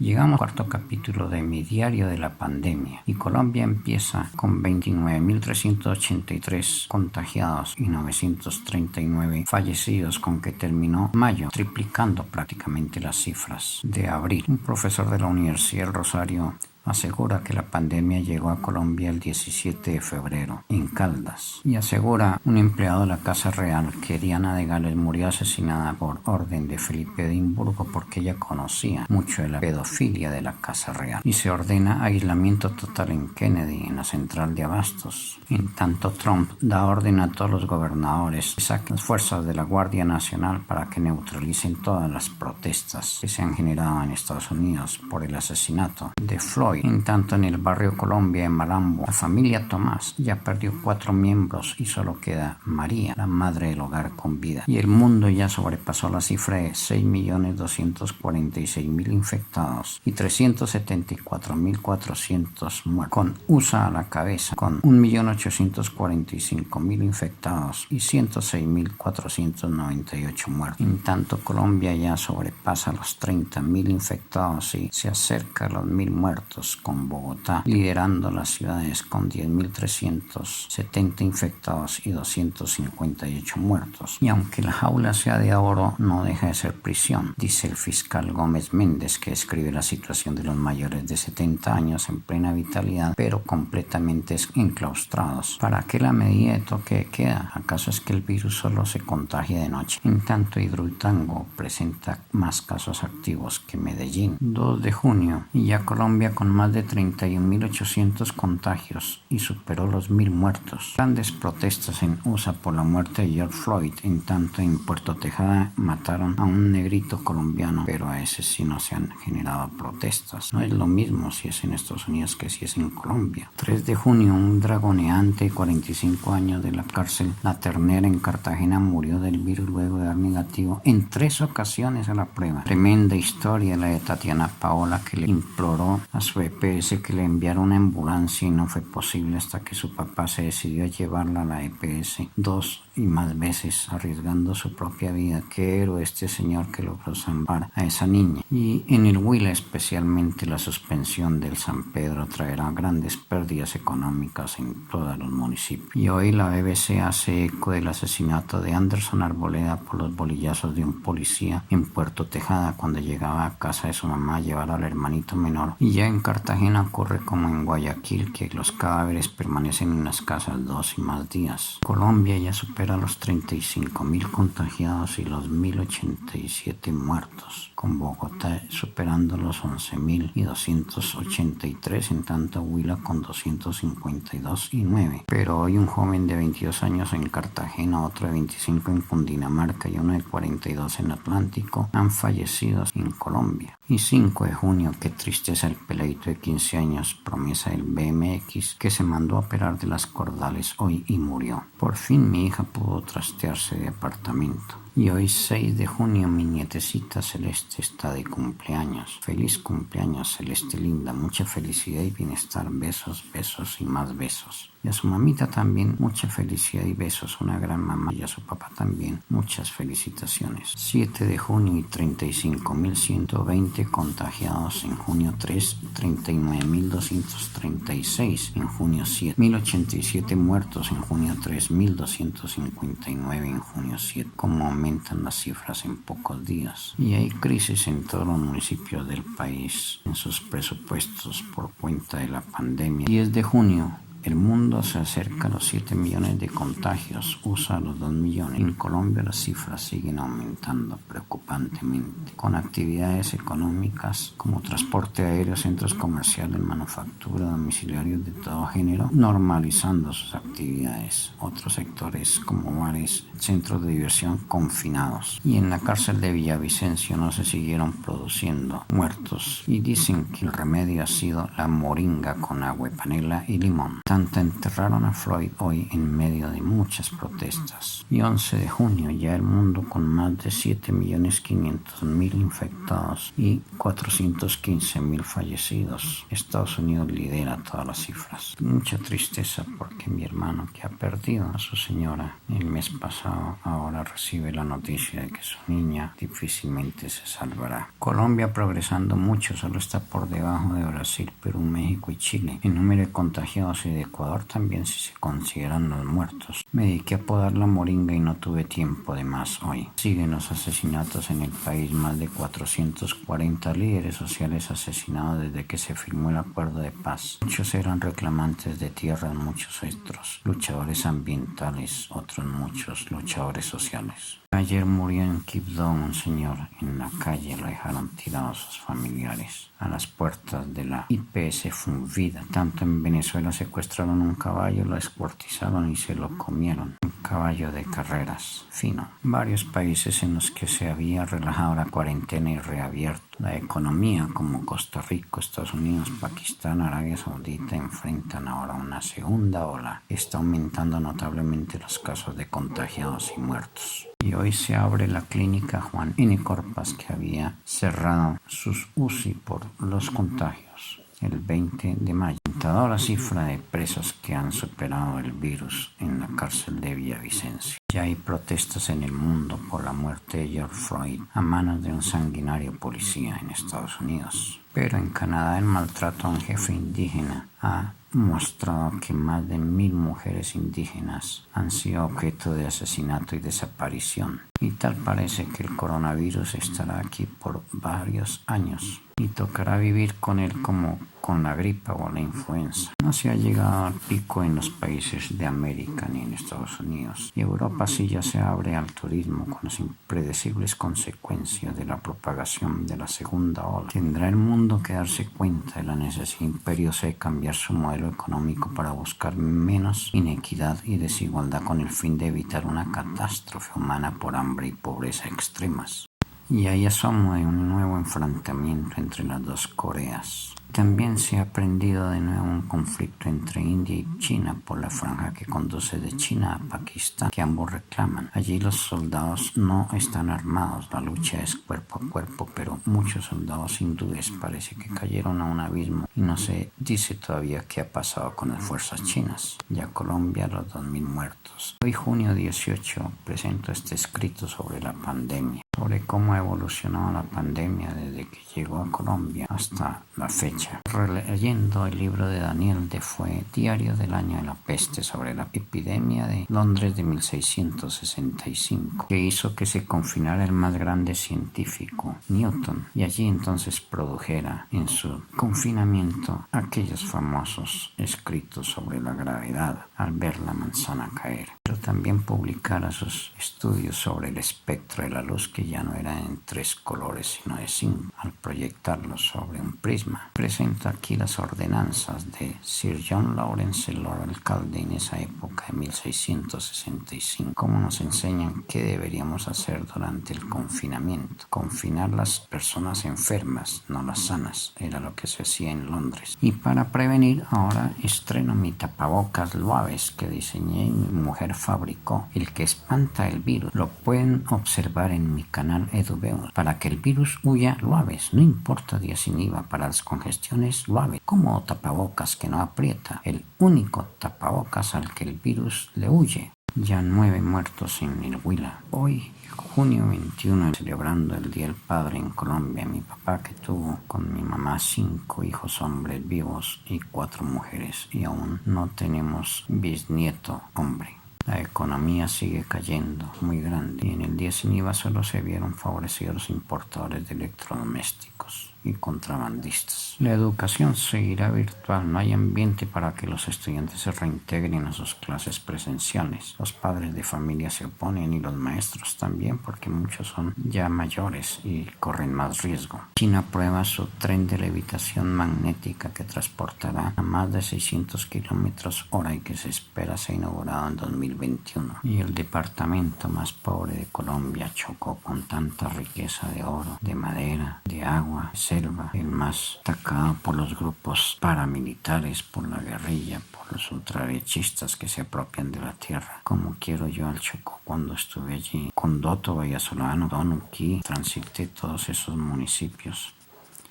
Llegamos al cuarto capítulo de mi diario de la pandemia y Colombia empieza con 29.383 contagiados y 939 fallecidos, con que terminó mayo triplicando prácticamente las cifras de abril. Un profesor de la Universidad del Rosario asegura que la pandemia llegó a Colombia el 17 de febrero en Caldas, y asegura un empleado de la Casa Real que Diana de Gales murió asesinada por orden de Felipe de Edimburgo porque ella conocía mucho de la pedofilia de la Casa Real, y se ordena aislamiento total en Kennedy, en la central de abastos. En tanto, Trump da orden a todos los gobernadores que saquen las fuerzas de la Guardia Nacional para que neutralicen todas las protestas que se han generado en Estados Unidos por el asesinato de Floyd. En tanto, en el barrio Colombia, en Malambo, la familia Tomás ya perdió 4 miembros y solo queda María, la madre del hogar, con vida. Y el mundo ya sobrepasó la cifra de 6.246.000 infectados y 374.400 muertos, con USA a la cabeza, con 1.845.000 infectados y 106.498 muertos. En tanto, Colombia ya sobrepasa los 30.000 infectados y se acerca a los 1.000 muertos, con Bogotá liderando las ciudades con 10.370 infectados y 258 muertos. Y aunque la jaula sea de oro, no deja de ser prisión, dice el fiscal Gómez Méndez, que describe la situación de los mayores de 70 años en plena vitalidad, pero completamente enclaustrados. ¿Para qué la medida de toque de queda? ¿Acaso es que el virus solo se contagia de noche? En tanto, Hidroituango presenta más casos activos que Medellín. 2 de junio y ya Colombia con más de 31.800 contagios y superó los 1.000 muertos. Grandes protestas en USA por la muerte de George Floyd. En tanto, en Puerto Tejada mataron a un negrito colombiano, pero a ese sí no se han generado protestas. No es lo mismo si es en Estados Unidos que si es en Colombia. 3 de junio, un dragoneante de 45 años de la cárcel La Ternera en Cartagena murió del virus luego de dar negativo en 3 ocasiones a la prueba. Tremenda historia la de Tatiana Paola, que le imploró a su EPS que le enviara una ambulancia y no fue posible hasta que su papá se decidió a llevarla a la EPS 2 y más veces, arriesgando su propia vida. Qué héroe este señor que logró salvar a esa niña. Y en el Huila, especialmente, la suspensión del San Pedro traerá grandes pérdidas económicas en todos los municipios. Y hoy la BBC hace eco del asesinato de Anderson Arboleda por los bolillazos de un policía en Puerto Tejada cuando llegaba a casa de su mamá a llevar al hermanito menor. Y ya en Cartagena ocurre como en Guayaquil, que los cadáveres permanecen en las casas 2 y más días. Colombia ya supera los 35.000 contagiados y los 1.087 muertos, con Bogotá superando los 11.283, en tanto Huila con 252 y 9. Pero hoy un joven de 22 años en Cartagena, otro de 25 en Cundinamarca y uno de 42 en Atlántico han fallecido en Colombia. Y 5 de junio, qué tristeza el peladito de 15 años, promesa del BMX, que se mandó a operar de las cordales hoy y murió. Por fin mi hija pudo trastearse de apartamento. Y hoy 6 de junio mi nietecita Celeste está de cumpleaños. Feliz cumpleaños, Celeste linda, mucha felicidad y bienestar, besos, besos y más besos. Y a su mamita también mucha felicidad y besos, una gran mamá, y a su papá también muchas felicitaciones. 7 de junio y 35.120 contagiados en junio 3, 39.236 en junio 7, 1.087 muertos en junio 3, 1.259 en junio 7, como aumentan las cifras en pocos días. Y hay crisis en todos los municipios del país en sus presupuestos por cuenta de la pandemia. 10 de junio. El mundo se acerca a los 7 millones de contagios, USA los 2 millones. En Colombia las cifras siguen aumentando preocupantemente, con actividades económicas como transporte aéreo, centros comerciales, manufactura, domiciliarios de todo género, normalizando sus actividades. Otros sectores como bares, centros de diversión confinados. Y en la cárcel de Villavicencio no se siguieron produciendo muertos y dicen que el remedio ha sido la moringa con agua de panela y limón. Atlanta enterraron a Floyd hoy en medio de muchas protestas. Y 11 de junio ya el mundo con más de 7.500.000 infectados y 415.000 fallecidos. Estados Unidos lidera todas las cifras. Mucha tristeza porque mi hermano, que ha perdido a su señora el mes pasado, ahora recibe la noticia de que su niña difícilmente se salvará. Colombia progresando mucho, solo está por debajo de Brasil, Perú, México y Chile. En número de contagiados y de Ecuador también, si se consideran los muertos. Me dediqué a podar la moringa y no tuve tiempo de más hoy. Siguen los asesinatos en el país, más de 440 líderes sociales asesinados desde que se firmó el acuerdo de paz. Muchos eran reclamantes de tierras, muchos otros luchadores ambientales, otros muchos luchadores sociales. Ayer murió en Quibdó un señor en la calle, lo dejaron tirado sus familiares a las puertas de la IPS Funvida. Tanto en Venezuela secuestraron un caballo, lo descuartizaron y se lo comieron. Un caballo de carreras, fino. Varios países en los que se había relajado la cuarentena y reabierto la economía, como Costa Rica, Estados Unidos, Pakistán, Arabia Saudita, enfrentan ahora una segunda ola que está aumentando notablemente los casos de contagiados y muertos. Y hoy se abre la clínica Juan N. Corpas, que había cerrado sus UCI por los contagios el 20 de mayo. La cifra de presos que han superado el virus en la cárcel de Villavicencio. Ya hay protestas en el mundo por la muerte de George Floyd a manos de un sanguinario policía en Estados Unidos. Pero en Canadá el maltrato a un jefe indígena ha mostrado que más de 1.000 mujeres indígenas han sido objeto de asesinato y desaparición. Y tal parece que el coronavirus estará aquí por varios años y tocará vivir con él como con la gripa o la influenza. No se ha llegado al pico en los países de América ni en Estados Unidos. Y Europa sí ya se abre al turismo con las impredecibles consecuencias de la propagación de la segunda ola. ¿Tendrá el mundo que darse cuenta de la necesidad imperiosa de cambiar su modelo económico para buscar menos inequidad y desigualdad con el fin de evitar una catástrofe humana por hambre y pobreza extremas? Y ahí asomo de un nuevo enfrentamiento entre las dos Coreas. También se ha prendido de nuevo un conflicto entre India y China por la franja que conduce de China a Pakistán, que ambos reclaman. Allí los soldados no están armados, la lucha es cuerpo a cuerpo, pero muchos soldados hindúes parece que cayeron a un abismo y no se dice todavía qué ha pasado con las fuerzas chinas. Ya Colombia, los 2.000 muertos. Hoy, junio 18, presento este escrito sobre la pandemia, sobre cómo ha evolucionado la pandemia desde que llegó a Colombia hasta la fecha. Releyendo el libro de Daniel Defoe, Diario del año de la peste, sobre la epidemia de Londres de 1665, que hizo que se confinara el más grande científico, Newton, y allí entonces produjera en su confinamiento aquellos famosos escritos sobre la gravedad al ver la manzana caer. Pero también publicara sus estudios sobre el espectro de la luz, que ya no era en 3 colores sino de 5, al proyectarlos sobre un prisma. Presento aquí las ordenanzas de Sir John Lawrence, el Lord alcalde en esa época de 1665, cómo nos enseñan qué deberíamos hacer durante el confinamiento. Confinar las personas enfermas, no las sanas, era lo que se hacía en Londres. Y para prevenir, ahora estreno mi tapabocas Loaves que diseñé y mi mujer fabricó, el que espanta el virus. Lo pueden observar en mi canal EduVeus. Para que el virus huya, Loaves, no importa día sin IVA, para las congestiones Loaves, como tapabocas que no aprieta, el único tapabocas al que el virus le huye. Ya 9 muertos en el Huila. Hoy, junio 21, celebrando el Día del Padre en Colombia, mi papá, que tuvo con mi mamá 5 hijos hombres vivos y 4 mujeres, y aún no tenemos bisnieto hombre. La economía sigue cayendo muy grande y en el día sin IVA solo se vieron favorecidos los importadores de electrodomésticos y contrabandistas. La educación seguirá virtual, no hay ambiente para que los estudiantes se reintegren a sus clases presenciales. Los padres de familia se oponen y los maestros también, porque muchos son ya mayores y corren más riesgo. China prueba su tren de levitación magnética que transportará a más de 600 km/h y que se espera sea inaugurado en 2021. Y el departamento más pobre de Colombia chocó con tanta riqueza de oro, de madera, de agua, selva, el más atacado por los grupos paramilitares, por la guerrilla, por los ultraderechistas que se apropian de la tierra. Como quiero yo al Chocó cuando estuve allí. Condoto, Vallasolano, Donuquí, transité todos esos municipios.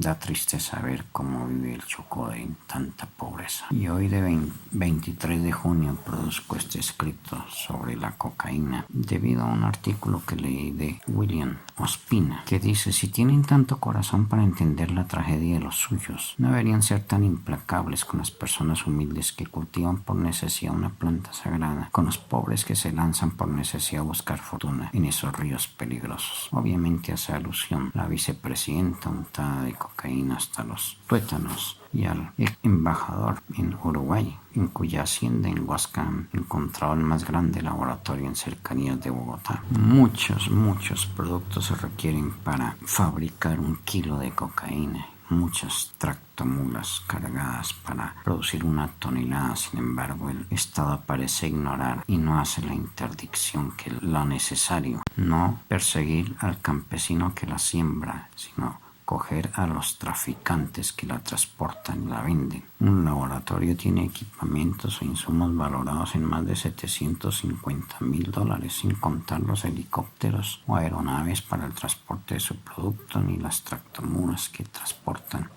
Da tristeza ver cómo vive el Chocó en tanta pobreza. Y hoy de 23 de junio produzco este escrito sobre la cocaína debido a un artículo que leí de William Ospina que dice: si tienen tanto corazón para entender la tragedia de los suyos, no deberían ser tan implacables con las personas humildes que cultivan por necesidad una planta sagrada, con los pobres que se lanzan por necesidad a buscar fortuna en esos ríos peligrosos. Obviamente hace alusión a la vicepresidenta untada de cocaína hasta los tuétanos y al embajador en Uruguay, en cuya hacienda en Huascán encontrado el más grande laboratorio en cercanías de Bogotá. Muchos productos se requieren para fabricar 1 kilo de cocaína. Muchas tractomulas cargadas para producir 1 tonelada. Sin embargo, el Estado parece ignorar y no hace la interdicción que es lo necesario. No perseguir al campesino que la siembra, sino coger a los traficantes que la transportan y la venden. Un laboratorio tiene equipamientos e insumos valorados en más de $750,000, sin contar los helicópteros o aeronaves para el transporte de su producto, ni las tractomulas que transportan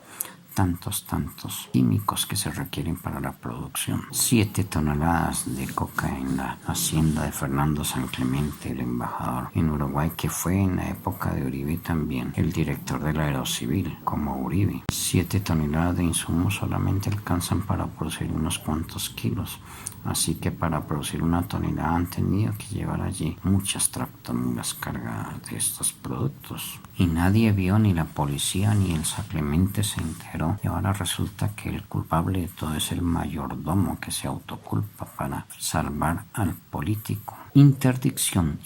tantos químicos que se requieren para la producción. 7 toneladas de coca en la hacienda de Fernando San Clemente, el embajador en Uruguay, que fue en la época de Uribe también el director de la Aerocivil, como Uribe. 7 toneladas de insumos solamente alcanzan para producir unos cuantos kilos. Así que para producir 1 tonelada han tenido que llevar allí muchas tractomulas cargadas de estos productos. Y nadie vio, ni la policía ni el San Clemente se enteró. Y ahora resulta que el culpable de todo es el mayordomo que se autoculpa para salvar al político. Interdicción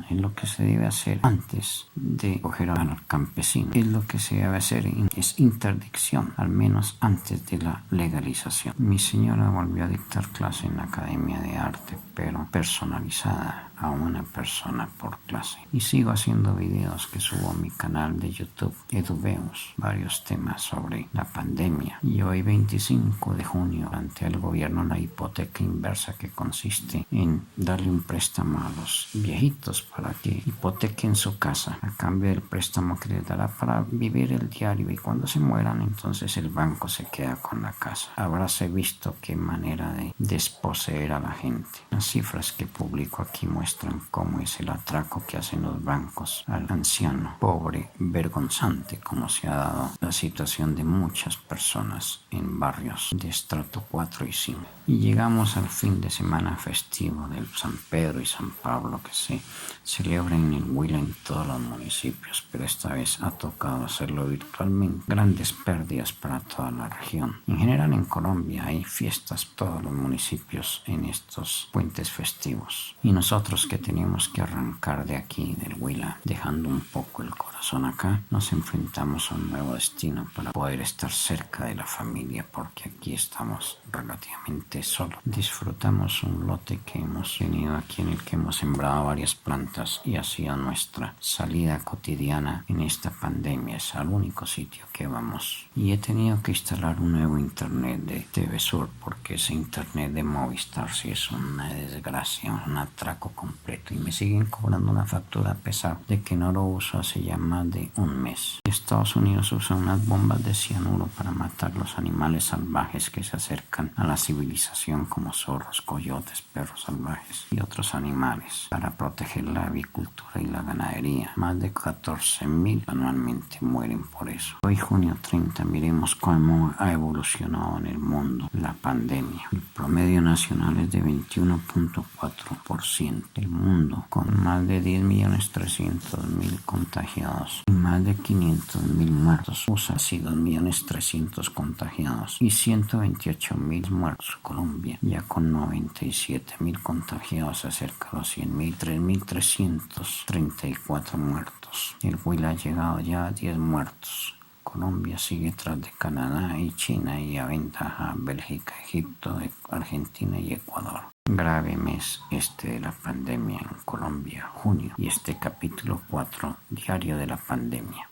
es lo que se debe hacer antes de coger al campesino. Es lo que se debe hacer, es interdicción, al menos antes de la legalización. Mi señora volvió a dictar clase en la Academia de Arte, pero personalizada a una persona por clase. Y sigo haciendo videos que subo a mi canal de YouTube, Eduveos, varios temas sobre la pandemia. Y hoy 25 de junio plantea el gobierno la hipoteca inversa, que consiste en darle un préstamo a los viejitos para que hipotequen su casa a cambio del préstamo que les dará para vivir el diario, y cuando se mueran entonces el banco se queda con la casa. Habráse visto qué manera de desposeer a la gente. Las cifras que publico aquí muestran cómo es el atraco que hacen los bancos al anciano, pobre, vergonzante, como se ha dado la situación de muchas personas en barrios de estrato 4 y 5. Y llegamos al fin de semana festivo del San Pedro y San Pablo, que se celebra en el Huila en todos los municipios, pero esta vez ha tocado hacerlo virtualmente. Grandes pérdidas para toda la región. En general en Colombia hay fiestas en todos los municipios en estos puentes festivos. Y nosotros, que tenemos que arrancar de aquí, del Huila, dejando un poco el corazón acá, nos enfrentamos a un nuevo destino para poder estar cerca de la familia, porque aquí estamos relativamente solos. Disfrutamos un lote que hemos tenido aquí, en el que hemos sembrado varias plantas, y ha sido nuestra salida cotidiana en esta pandemia. Es al único sitio que vamos. Y he tenido que instalar un nuevo internet de TV Sur, porque ese internet de Movistar sí es una desgracia, un atraco completo, y me siguen cobrando una factura a pesar de que no lo uso hace ya más de un mes. Estados Unidos usa unas bombas de cianuro para matar los animales salvajes que se acercan a la civilización, como zorros, coyotes, perros salvajes y otros animales, para proteger la avicultura y la ganadería. Más de 14,000 anualmente mueren por eso. Hoy, junio 30, miremos cómo ha evolucionado en el mundo la pandemia. El promedio nacional es de 21.4%. El mundo, con más de 10.300.000 contagiados y más de 500.000 muertos. USA, sí, 2.300.000 contagiados y 128.000 muertos. Colombia, ya con 97.000 contagiados, acerca de los 100.000, 3.334 muertos. El Huila ha llegado ya a 10 muertos. Colombia sigue tras de Canadá y China, y aventaja a Bélgica, Egipto, Argentina y Ecuador. Grave mes este de la pandemia en Colombia, junio, y este capítulo 4, diario de la pandemia.